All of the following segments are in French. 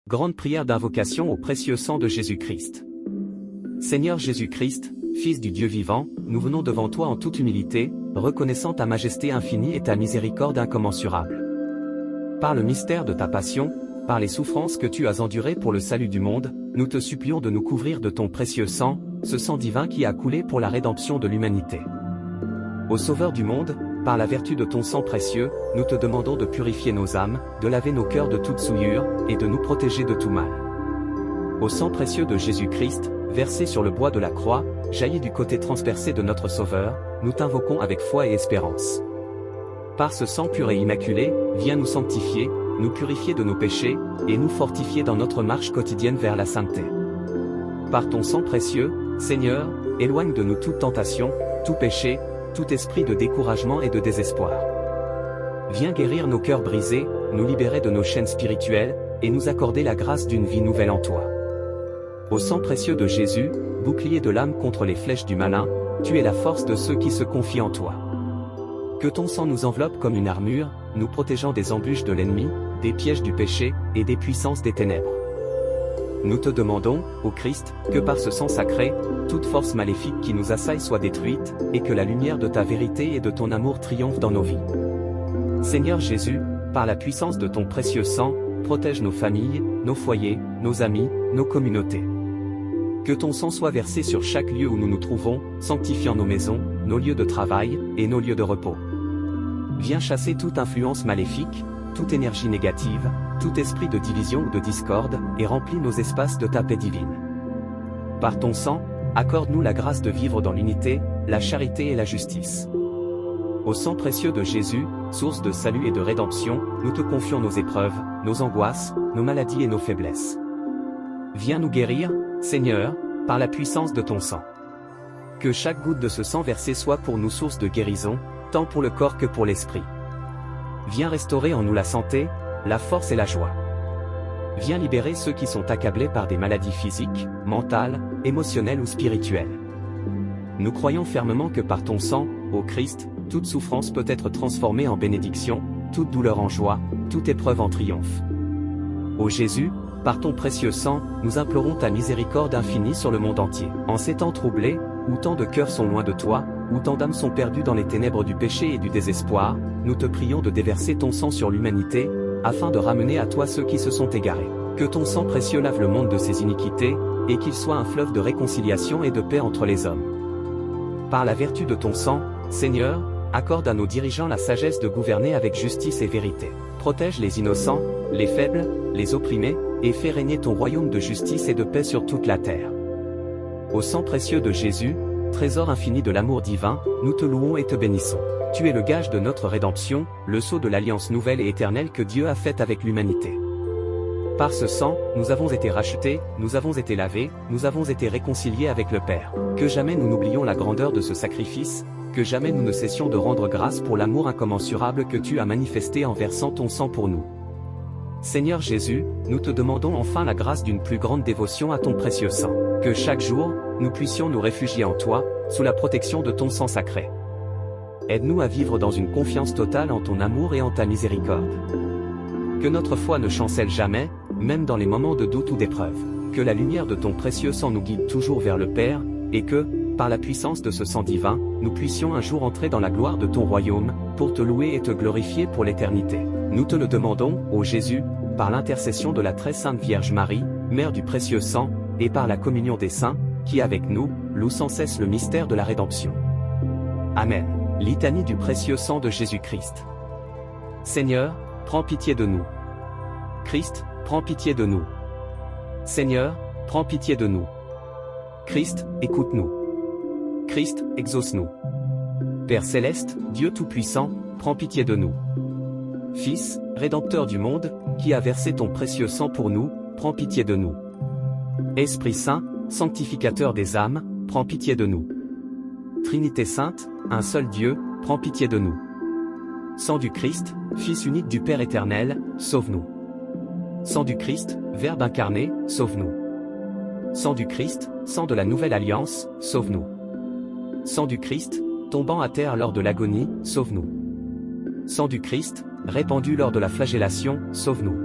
Grande prière d'invocation au précieux sang de Jésus-Christ. Seigneur Jésus-Christ, Fils du Dieu vivant, nous venons devant toi en toute humilité, reconnaissant ta majesté infinie et ta miséricorde incommensurable. Par le mystère de ta passion, par les souffrances que tu as endurées pour le salut du monde, nous te supplions de nous couvrir de ton précieux sang, ce sang divin qui a coulé pour la rédemption de l'humanité. Ô Sauveur du monde, par la vertu de ton sang précieux, nous te demandons de purifier nos âmes, de laver nos cœurs de toute souillure, et de nous protéger de tout mal. Au sang précieux de Jésus-Christ, versé sur le bois de la croix, jailli du côté transpercé de notre Sauveur, nous t'invoquons avec foi et espérance. Par ce sang pur et immaculé, viens nous sanctifier, nous purifier de nos péchés, et nous fortifier dans notre marche quotidienne vers la sainteté. Par ton sang précieux, Seigneur, éloigne de nous toute tentation, tout péché, tout esprit de découragement et de désespoir. Viens guérir nos cœurs brisés, nous libérer de nos chaînes spirituelles, et nous accorder la grâce d'une vie nouvelle en toi. Au sang précieux de Jésus, bouclier de l'âme contre les flèches du malin, tu es la force de ceux qui se confient en toi. Que ton sang nous enveloppe comme une armure, nous protégeant des embûches de l'ennemi, des pièges du péché, et des puissances des ténèbres. Nous te demandons, ô Christ, que par ce sang sacré, toute force maléfique qui nous assaille soit détruite, et que la lumière de ta vérité et de ton amour triomphe dans nos vies. Seigneur Jésus, par la puissance de ton précieux sang, protège nos familles, nos foyers, nos amis, nos communautés. Que ton sang soit versé sur chaque lieu où nous nous trouvons, sanctifiant nos maisons, nos lieux de travail, et nos lieux de repos. Viens chasser toute influence maléfique, toute énergie négative, tout esprit de division ou de discorde, et remplis nos espaces de ta paix divine. Par ton sang, accorde-nous la grâce de vivre dans l'unité, la charité et la justice. Au sang précieux de Jésus, source de salut et de rédemption, nous te confions nos épreuves, nos angoisses, nos maladies et nos faiblesses. Viens nous guérir, Seigneur, par la puissance de ton sang. Que chaque goutte de ce sang versé soit pour nous source de guérison, tant pour le corps que pour l'esprit. Viens restaurer en nous la santé, la force et la joie. Viens libérer ceux qui sont accablés par des maladies physiques, mentales, émotionnelles ou spirituelles. Nous croyons fermement que par ton sang, ô Christ, toute souffrance peut être transformée en bénédiction, toute douleur en joie, toute épreuve en triomphe. Ô Jésus, par ton précieux sang, nous implorons ta miséricorde infinie sur le monde entier. En ces temps troublés, où tant de cœurs sont loin de toi, où tant d'âmes sont perdues dans les ténèbres du péché et du désespoir, nous te prions de déverser ton sang sur l'humanité, afin de ramener à toi ceux qui se sont égarés. Que ton sang précieux lave le monde de ses iniquités, et qu'il soit un fleuve de réconciliation et de paix entre les hommes. Par la vertu de ton sang, Seigneur, accorde à nos dirigeants la sagesse de gouverner avec justice et vérité. Protège les innocents, les faibles, les opprimés, et fais régner ton royaume de justice et de paix sur toute la terre. Au sang précieux de Jésus, trésor infini de l'amour divin, nous te louons et te bénissons. Tu es le gage de notre rédemption, le sceau de l'alliance nouvelle et éternelle que Dieu a faite avec l'humanité. Par ce sang, nous avons été rachetés, nous avons été lavés, nous avons été réconciliés avec le Père. Que jamais nous n'oublions la grandeur de ce sacrifice, que jamais nous ne cessions de rendre grâce pour l'amour incommensurable que tu as manifesté en versant ton sang pour nous. Seigneur Jésus, nous te demandons enfin la grâce d'une plus grande dévotion à ton précieux sang. Que chaque jour, nous puissions nous réfugier en toi, sous la protection de ton sang sacré. Aide-nous à vivre dans une confiance totale en ton amour et en ta miséricorde. Que notre foi ne chancelle jamais, même dans les moments de doute ou d'épreuve. Que la lumière de ton précieux sang nous guide toujours vers le Père, et que, par la puissance de ce sang divin, nous puissions un jour entrer dans la gloire de ton royaume, pour te louer et te glorifier pour l'éternité. Nous te le demandons, ô Jésus, par l'intercession de la très sainte Vierge Marie, Mère du précieux sang, et par la communion des saints, qui avec nous, louent sans cesse le mystère de la rédemption. Amen. Litanie du précieux sang de Jésus-Christ. Seigneur, prends pitié de nous. Christ, prends pitié de nous. Seigneur, prends pitié de nous. Christ, écoute-nous. Christ, exauce-nous. Père céleste, Dieu tout-puissant, prends pitié de nous. Fils, Rédempteur du monde, qui a versé ton précieux sang pour nous, prends pitié de nous. Esprit Saint, sanctificateur des âmes, prends pitié de nous. Trinité sainte, un seul Dieu, prends pitié de nous. Sang du Christ, Fils unique du Père éternel, sauve-nous. Sang du Christ, Verbe incarné, sauve-nous. Sang du Christ, sang de la nouvelle alliance, sauve-nous. Sang du Christ, tombant à terre lors de l'agonie, sauve-nous. Sang du Christ, répandu lors de la flagellation, sauve-nous.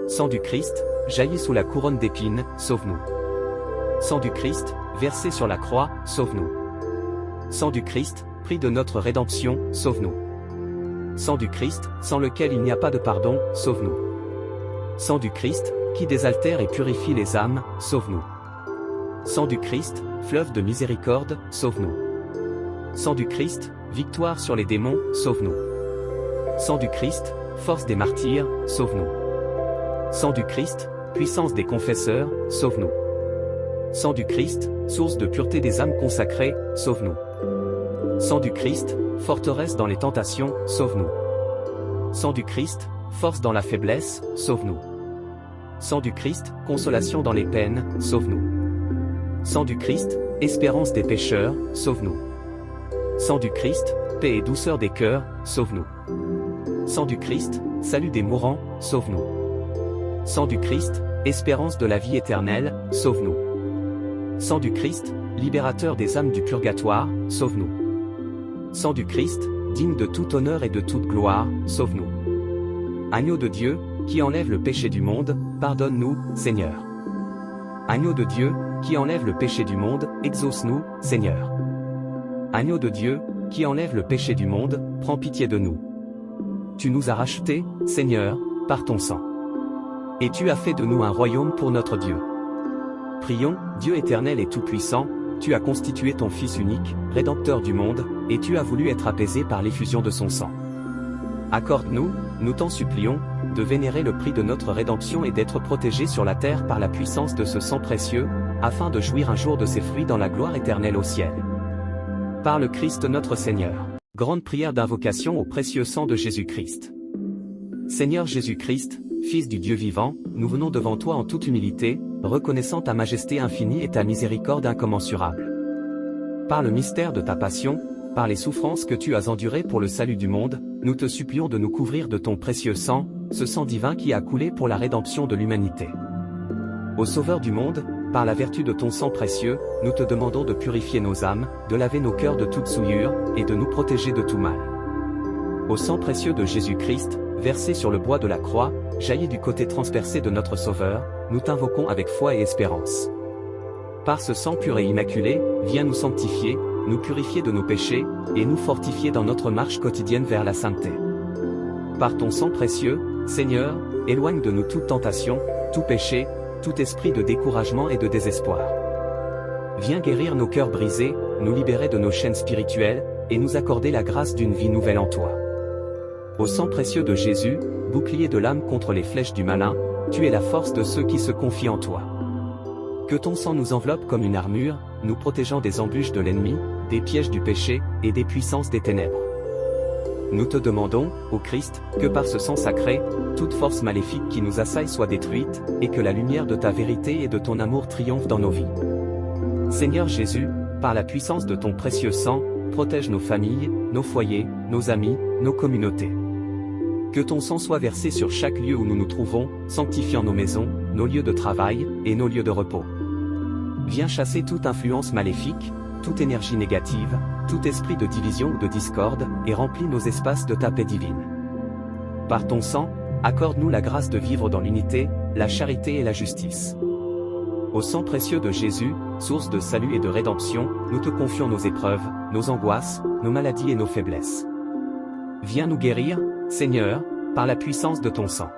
Sang du Christ, jailli sous la couronne d'épines, sauve-nous. Sang du Christ, versé sur la croix, sauve-nous. Sang du Christ, prix de notre rédemption, sauve-nous. Sang du Christ, sans lequel il n'y a pas de pardon, sauve-nous. Sang du Christ, qui désaltère et purifie les âmes, sauve-nous. Sang du Christ, fleuve de miséricorde, sauve-nous. Sang du Christ, victoire sur les démons, sauve-nous. Sang du Christ, force des martyrs, sauve-nous. Sang du Christ, puissance des confesseurs, sauve-nous. Sang du Christ, source de pureté des âmes consacrées, sauve-nous. Sang du Christ, forteresse dans les tentations, sauve-nous. Sang du Christ, force dans la faiblesse, sauve-nous. Sang du Christ, consolation dans les peines, sauve-nous. Sang du Christ, espérance des pécheurs, sauve-nous. Sang du Christ, paix et douceur des cœurs, sauve-nous. Sang du Christ, salut des mourants, sauve-nous. Sang du Christ, espérance de la vie éternelle, sauve-nous. Sang du Christ, libérateur des âmes du purgatoire, sauve-nous. Sang du Christ, digne de tout honneur et de toute gloire, sauve-nous. Agneau de Dieu, qui enlève le péché du monde, pardonne-nous, Seigneur. Agneau de Dieu, qui enlève le péché du monde, exauce-nous, Seigneur. Agneau de Dieu, qui enlève le péché du monde, prends pitié de nous. Tu nous as rachetés, Seigneur, par ton sang. Et tu as fait de nous un royaume pour notre Dieu. Prions, Dieu éternel et tout-puissant, tu as constitué ton Fils unique, Rédempteur du monde, et tu as voulu être apaisé par l'effusion de son sang. Accorde-nous, nous t'en supplions, de vénérer le prix de notre rédemption et d'être protégés sur la terre par la puissance de ce sang précieux, afin de jouir un jour de ses fruits dans la gloire éternelle au ciel. Par le Christ notre Seigneur. Grande prière d'invocation au précieux sang de Jésus-Christ. Seigneur Jésus-Christ, Fils du Dieu vivant, nous venons devant toi en toute humilité, reconnaissant ta majesté infinie et ta miséricorde incommensurable. Par le mystère de ta passion, par les souffrances que tu as endurées pour le salut du monde, nous te supplions de nous couvrir de ton précieux sang, ce sang divin qui a coulé pour la rédemption de l'humanité. Ô Sauveur du monde, par la vertu de ton sang précieux, nous te demandons de purifier nos âmes, de laver nos cœurs de toute souillure, et de nous protéger de tout mal. Au sang précieux de Jésus-Christ, versé sur le bois de la croix, jailli du côté transpercé de notre Sauveur, nous t'invoquons avec foi et espérance. Par ce sang pur et immaculé, viens nous sanctifier, nous purifier de nos péchés, et nous fortifier dans notre marche quotidienne vers la sainteté. Par ton sang précieux, Seigneur, éloigne de nous toute tentation, tout péché, tout esprit de découragement et de désespoir. Viens guérir nos cœurs brisés, nous libérer de nos chaînes spirituelles, et nous accorder la grâce d'une vie nouvelle en toi. Au sang précieux de Jésus, bouclier de l'âme contre les flèches du malin, tu es la force de ceux qui se confient en toi. Que ton sang nous enveloppe comme une armure, nous protégeant des embûches de l'ennemi, des pièges du péché, et des puissances des ténèbres. Nous te demandons, ô Christ, que par ce sang sacré, toute force maléfique qui nous assaille soit détruite, et que la lumière de ta vérité et de ton amour triomphe dans nos vies. Seigneur Jésus, par la puissance de ton précieux sang, protège nos familles, nos foyers, nos amis, nos communautés. Que ton sang soit versé sur chaque lieu où nous nous trouvons, sanctifiant nos maisons, nos lieux de travail, et nos lieux de repos. Viens chasser toute influence maléfique, toute énergie négative, tout esprit de division ou de discorde, et remplis nos espaces de ta paix divine. Par ton sang, accorde-nous la grâce de vivre dans l'unité, la charité et la justice. Au sang précieux de Jésus, source de salut et de rédemption, nous te confions nos épreuves, nos angoisses, nos maladies et nos faiblesses. Viens nous guérir, Seigneur, par la puissance de ton sang.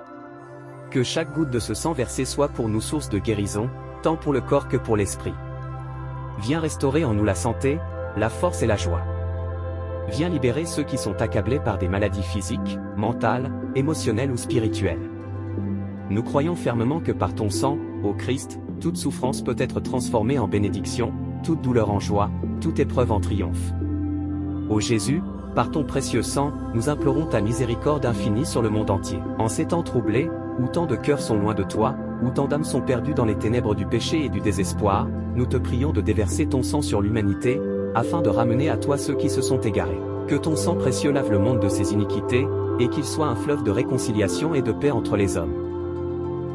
Que chaque goutte de ce sang versé soit pour nous source de guérison, tant pour le corps que pour l'esprit. Viens restaurer en nous la santé, la force et la joie. Viens libérer ceux qui sont accablés par des maladies physiques, mentales, émotionnelles ou spirituelles. Nous croyons fermement que par ton sang, ô Christ, toute souffrance peut être transformée en bénédiction, toute douleur en joie, toute épreuve en triomphe. Ô Jésus, par ton précieux sang, nous implorons ta miséricorde infinie sur le monde entier. En ces temps troublés, où tant de cœurs sont loin de toi, où tant d'âmes sont perdues dans les ténèbres du péché et du désespoir, nous te prions de déverser ton sang sur l'humanité, afin de ramener à toi ceux qui se sont égarés. Que ton sang précieux lave le monde de ses iniquités, et qu'il soit un fleuve de réconciliation et de paix entre les hommes.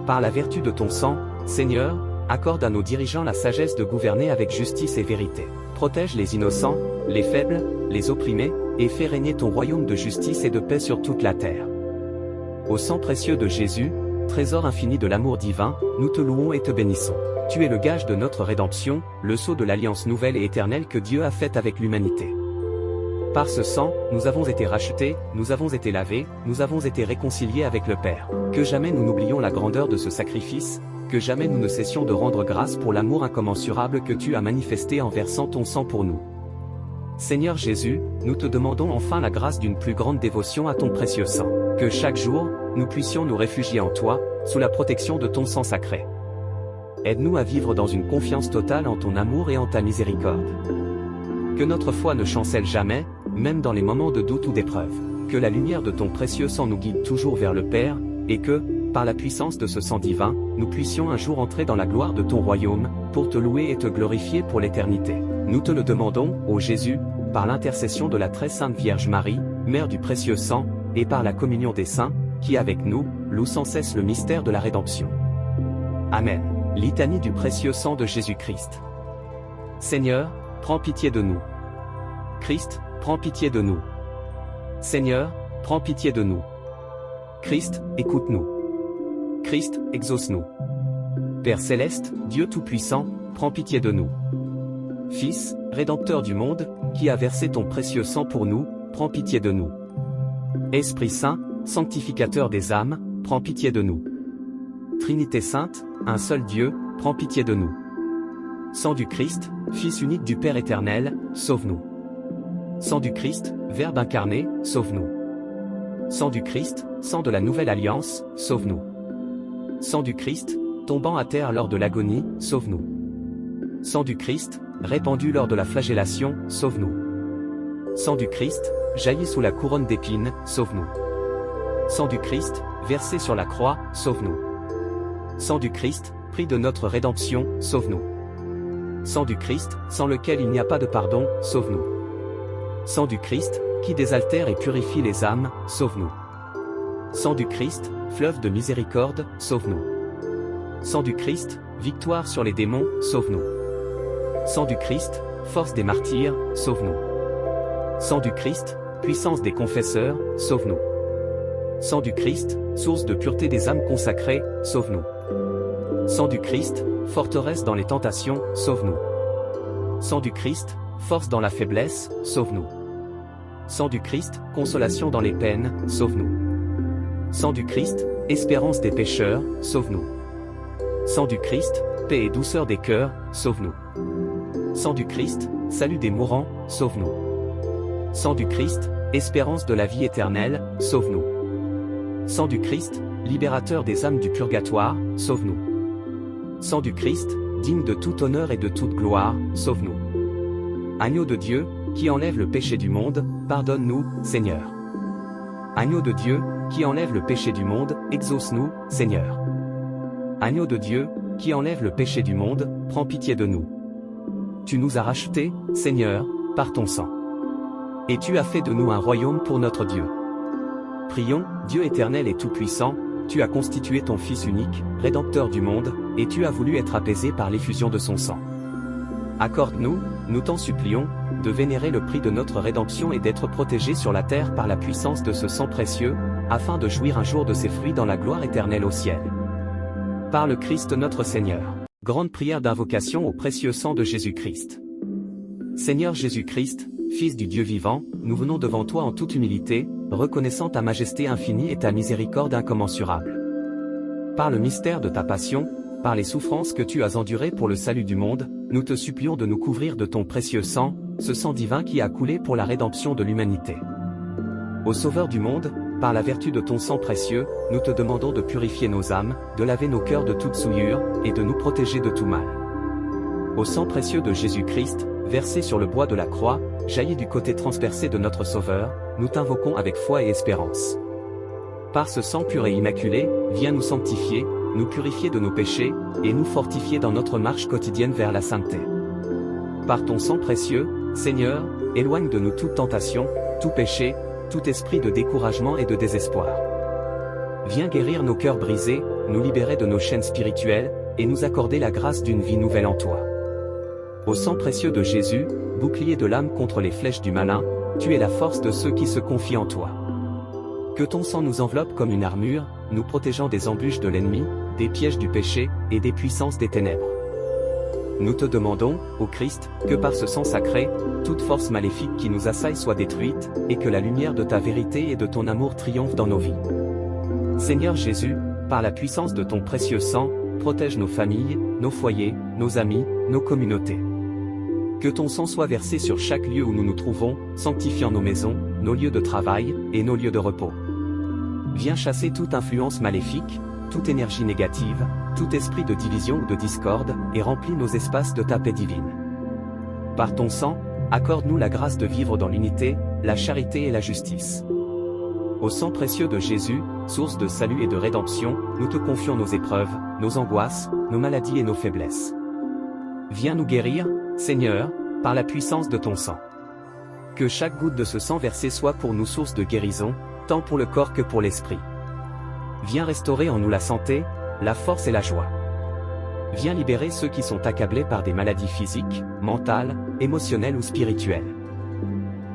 Par la vertu de ton sang, Seigneur, accorde à nos dirigeants la sagesse de gouverner avec justice et vérité. Protège les innocents, les faibles, les opprimés, et fais régner ton royaume de justice et de paix sur toute la terre. Au sang précieux de Jésus, Trésor infini de l'amour divin, nous te louons et te bénissons. Tu es le gage de notre rédemption, le sceau de l'alliance nouvelle et éternelle que Dieu a faite avec l'humanité. Par ce sang, nous avons été rachetés, nous avons été lavés, nous avons été réconciliés avec le Père. Que jamais nous n'oublions la grandeur de ce sacrifice, que jamais nous ne cessions de rendre grâce pour l'amour incommensurable que tu as manifesté en versant ton sang pour nous. Seigneur Jésus, nous te demandons enfin la grâce d'une plus grande dévotion à ton précieux sang. Que chaque jour, nous puissions nous réfugier en toi, sous la protection de ton sang sacré. Aide-nous à vivre dans une confiance totale en ton amour et en ta miséricorde. Que notre foi ne chancelle jamais, même dans les moments de doute ou d'épreuve. Que la lumière de ton précieux sang nous guide toujours vers le Père, et que, par la puissance de ce sang divin, nous puissions un jour entrer dans la gloire de ton royaume, pour te louer et te glorifier pour l'éternité. Nous te le demandons, ô Jésus, par l'intercession de la très sainte Vierge Marie, Mère du précieux sang, et par la communion des saints, qui avec nous, louent sans cesse le mystère de la rédemption. Amen. Litanie du précieux sang de Jésus-Christ. Seigneur, prends pitié de nous. Christ, prends pitié de nous. Seigneur, prends pitié de nous. Christ, écoute-nous. Christ, exauce-nous. Père céleste, Dieu tout-puissant, prends pitié de nous. Fils, Rédempteur du monde, qui a versé ton précieux sang pour nous, prends pitié de nous. Esprit Saint, sanctificateur des âmes, prends pitié de nous. Trinité sainte, un seul Dieu, prends pitié de nous. Sang du Christ, Fils unique du Père éternel, sauve-nous. Sang du Christ, Verbe incarné, sauve-nous. Sang du Christ, sang de la nouvelle alliance, sauve-nous. Sang du Christ, tombant à terre lors de l'agonie, sauve-nous. Sang du Christ, répandu lors de la flagellation, sauve-nous. Sang du Christ, jailli sous la couronne d'épines, sauve-nous. Sang du Christ, versé sur la croix, sauve-nous. Sang du Christ, prix de notre rédemption, sauve-nous. Sang du Christ, sans lequel il n'y a pas de pardon, sauve-nous. Sang du Christ, qui désaltère et purifie les âmes, sauve-nous. Sang du Christ, fleuve de miséricorde, sauve-nous. Sang du Christ, victoire sur les démons, sauve-nous. Sang du Christ, force des martyrs, sauve-nous. Sang du Christ, puissance des confesseurs, sauve-nous. Sang du Christ, source de pureté des âmes consacrées, sauve-nous. Sang du Christ, forteresse dans les tentations, sauve-nous. Sang du Christ, force dans la faiblesse, sauve-nous. Sang du Christ, consolation dans les peines, sauve-nous. Sang du Christ, espérance des pécheurs, sauve-nous. Sang du Christ, paix et douceur des cœurs, sauve-nous. Sang du Christ, salut des mourants, sauve-nous. Sang du Christ, espérance de la vie éternelle, sauve-nous. Sang du Christ, libérateur des âmes du purgatoire, sauve-nous. Sang du Christ, digne de tout honneur et de toute gloire, sauve-nous. Agneau de Dieu, qui enlève le péché du monde, pardonne-nous, Seigneur. Agneau de Dieu, qui enlève le péché du monde, exauce-nous, Seigneur. Agneau de Dieu, qui enlève le péché du monde, prends pitié de nous. Tu nous as rachetés, Seigneur, par ton sang. Et tu as fait de nous un royaume pour notre Dieu. Prions, Dieu éternel et tout-puissant, tu as constitué ton Fils unique, Rédempteur du monde, et tu as voulu être apaisé par l'effusion de son sang. Accorde-nous, nous t'en supplions, de vénérer le prix de notre rédemption et d'être protégés sur la terre par la puissance de ce sang précieux, afin de jouir un jour de ses fruits dans la gloire éternelle au ciel. Par le Christ notre Seigneur. Grande prière d'invocation au précieux sang de Jésus-Christ. Seigneur Jésus-Christ, Fils du Dieu vivant, nous venons devant toi en toute humilité, reconnaissant ta majesté infinie et ta miséricorde incommensurable. Par le mystère de ta passion, par les souffrances que tu as endurées pour le salut du monde, nous te supplions de nous couvrir de ton précieux sang, ce sang divin qui a coulé pour la rédemption de l'humanité. Ô Sauveur du monde, par la vertu de ton sang précieux, nous te demandons de purifier nos âmes, de laver nos cœurs de toute souillure, et de nous protéger de tout mal. Au sang précieux de Jésus-Christ, versé sur le bois de la croix, jailli du côté transpercé de notre Sauveur, nous t'invoquons avec foi et espérance. Par ce sang pur et immaculé, viens nous sanctifier, nous purifier de nos péchés, et nous fortifier dans notre marche quotidienne vers la sainteté. Par ton sang précieux, Seigneur, éloigne de nous toute tentation, tout péché, tout esprit de découragement et de désespoir. Viens guérir nos cœurs brisés, nous libérer de nos chaînes spirituelles, et nous accorder la grâce d'une vie nouvelle en toi. Au sang précieux de Jésus, bouclier de l'âme contre les flèches du malin, tu es la force de ceux qui se confient en toi. Que ton sang nous enveloppe comme une armure, nous protégeant des embûches de l'ennemi, des pièges du péché, et des puissances des ténèbres. Nous te demandons, ô Christ, que par ce sang sacré, toute force maléfique qui nous assaille soit détruite, et que la lumière de ta vérité et de ton amour triomphe dans nos vies. Seigneur Jésus, par la puissance de ton précieux sang, protège nos familles, nos foyers, nos amis, nos communautés. Que ton sang soit versé sur chaque lieu où nous nous trouvons, sanctifiant nos maisons, nos lieux de travail, et nos lieux de repos. Viens chasser toute influence maléfique, toute énergie négative, tout esprit de division ou de discorde, et remplis nos espaces de ta paix divine. Par ton sang, accorde-nous la grâce de vivre dans l'unité, la charité et la justice. Au sang précieux de Jésus, source de salut et de rédemption, nous te confions nos épreuves, nos angoisses, nos maladies et nos faiblesses. Viens nous guérir, Seigneur, par la puissance de ton sang. Que chaque goutte de ce sang versé soit pour nous source de guérison, tant pour le corps que pour l'esprit. Viens restaurer en nous la santé, la force et la joie. Viens libérer ceux qui sont accablés par des maladies physiques, mentales, émotionnelles ou spirituelles.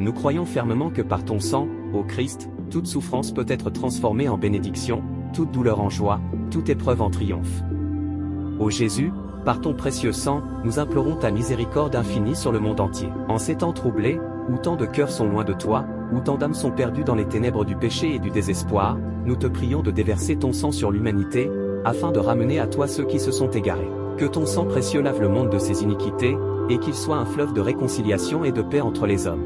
Nous croyons fermement que par ton sang, ô Christ, toute souffrance peut être transformée en bénédiction, toute douleur en joie, toute épreuve en triomphe. Ô Jésus, par ton précieux sang, nous implorons ta miséricorde infinie sur le monde entier. En ces temps troublés, où tant de cœurs sont loin de toi, où tant d'âmes sont perdues dans les ténèbres du péché et du désespoir, nous te prions de déverser ton sang sur l'humanité, afin de ramener à toi ceux qui se sont égarés. Que ton sang précieux lave le monde de ses iniquités, et qu'il soit un fleuve de réconciliation et de paix entre les hommes.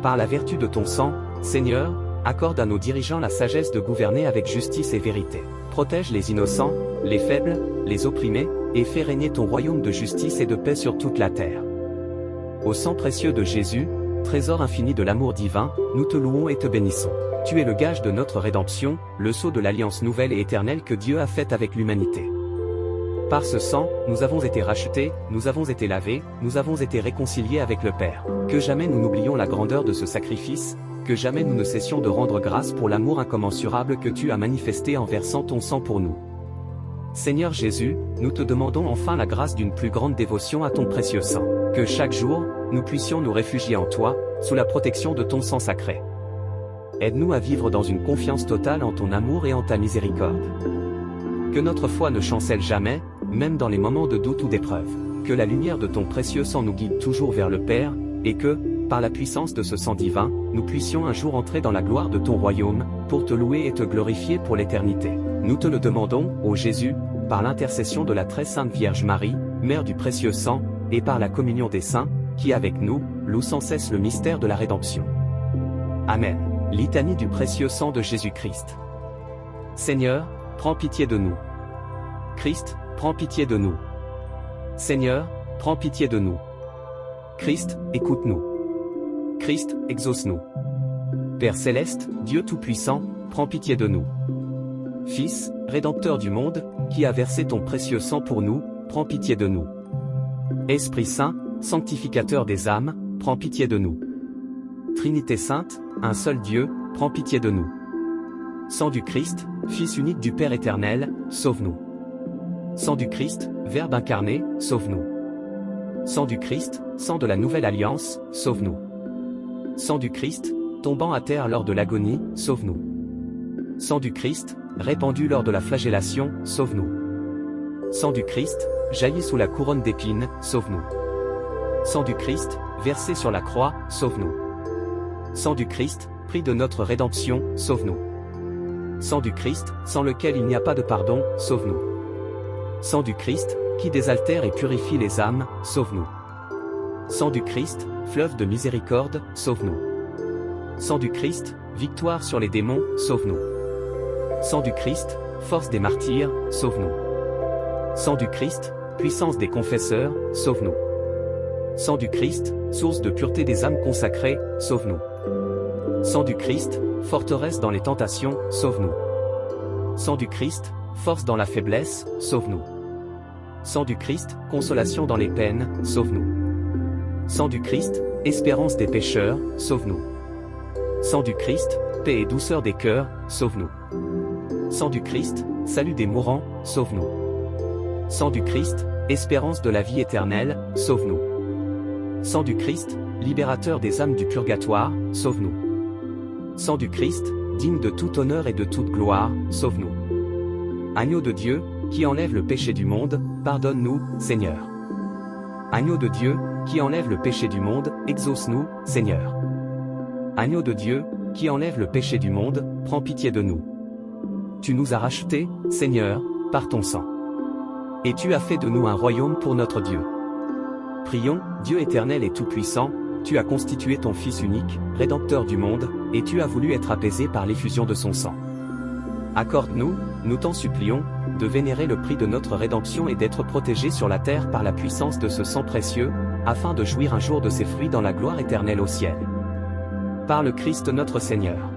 Par la vertu de ton sang, Seigneur, accorde à nos dirigeants la sagesse de gouverner avec justice et vérité. Protège les innocents, les faibles, les opprimés, et fais régner ton royaume de justice et de paix sur toute la terre. Au sang précieux de Jésus, trésor infini de l'amour divin, nous te louons et te bénissons. Tu es le gage de notre rédemption, le sceau de l'alliance nouvelle et éternelle que Dieu a faite avec l'humanité. Par ce sang, nous avons été rachetés, nous avons été lavés, nous avons été réconciliés avec le Père. Que jamais nous n'oublions la grandeur de ce sacrifice, que jamais nous ne cessions de rendre grâce pour l'amour incommensurable que tu as manifesté en versant ton sang pour nous. Seigneur Jésus, nous te demandons enfin la grâce d'une plus grande dévotion à ton précieux sang. Que chaque jour, nous puissions nous réfugier en toi, sous la protection de ton sang sacré. Aide-nous à vivre dans une confiance totale en ton amour et en ta miséricorde. Que notre foi ne chancelle jamais, même dans les moments de doute ou d'épreuve. Que la lumière de ton précieux sang nous guide toujours vers le Père, et que, par la puissance de ce sang divin, nous puissions un jour entrer dans la gloire de ton royaume, pour te louer et te glorifier pour l'éternité. Nous te le demandons, ô Jésus, par l'intercession de la très sainte Vierge Marie, Mère du précieux sang, et par la communion des saints, qui avec nous, louent sans cesse le mystère de la rédemption. Amen. Litanie du précieux sang de Jésus-Christ. Seigneur, prends pitié de nous. Christ, prends pitié de nous. Seigneur, prends pitié de nous. Christ, écoute-nous. Christ, exauce-nous. Père céleste, Dieu tout-puissant, prends pitié de nous. Fils, Rédempteur du monde, qui a versé ton précieux sang pour nous, prends pitié de nous. Esprit Saint, sanctificateur des âmes, prends pitié de nous. Trinité sainte, un seul Dieu, prends pitié de nous. Sang du Christ, Fils unique du Père éternel, sauve-nous. Sang du Christ, Verbe incarné, sauve-nous. Sang du Christ, sang de la nouvelle alliance, sauve-nous. Sang du Christ, tombant à terre lors de l'agonie, sauve-nous. Sang du Christ, répandu lors de la flagellation, sauve-nous. Sang du Christ, jailli sous la couronne d'épines, sauve-nous. Sang du Christ, versé sur la croix, sauve-nous. Sang du Christ, prix de notre rédemption, sauve-nous. Sang du Christ, sans lequel il n'y a pas de pardon, sauve-nous. Sang du Christ, qui désaltère et purifie les âmes, sauve-nous. Sang du Christ, fleuve de miséricorde, sauve-nous. Sang du Christ, victoire sur les démons, sauve-nous. Sang du Christ, force des martyrs, sauve-nous. Sang du Christ, puissance des confesseurs, sauve-nous. Sang du Christ, source de pureté des âmes consacrées, sauve-nous. Sang du Christ, forteresse dans les tentations, sauve-nous. Sang du Christ, force dans la faiblesse, sauve-nous. Sang du Christ, consolation dans les peines, sauve-nous. Sang du Christ, espérance des pécheurs, sauve-nous. Sang du Christ, paix et douceur des cœurs, sauve-nous. Sang du Christ, salut des mourants, sauve-nous. Sang du Christ, espérance de la vie éternelle, sauve-nous. Sang du Christ, libérateur des âmes du purgatoire, sauve-nous. Sang du Christ, digne de tout honneur et de toute gloire, sauve-nous. Agneau de Dieu, qui enlève le péché du monde, pardonne-nous, Seigneur. Agneau de Dieu, qui enlève le péché du monde, exauce-nous, Seigneur. Agneau de Dieu, qui enlève le péché du monde, prends pitié de nous. Tu nous as rachetés, Seigneur, par ton sang. Et tu as fait de nous un royaume pour notre Dieu. Prions, Dieu éternel et tout-puissant, tu as constitué ton Fils unique, Rédempteur du monde, et tu as voulu être apaisé par l'effusion de son sang. Accorde-nous, nous t'en supplions, de vénérer le prix de notre rédemption et d'être protégés sur la terre par la puissance de ce sang précieux, afin de jouir un jour de ses fruits dans la gloire éternelle au ciel. Par le Christ notre Seigneur.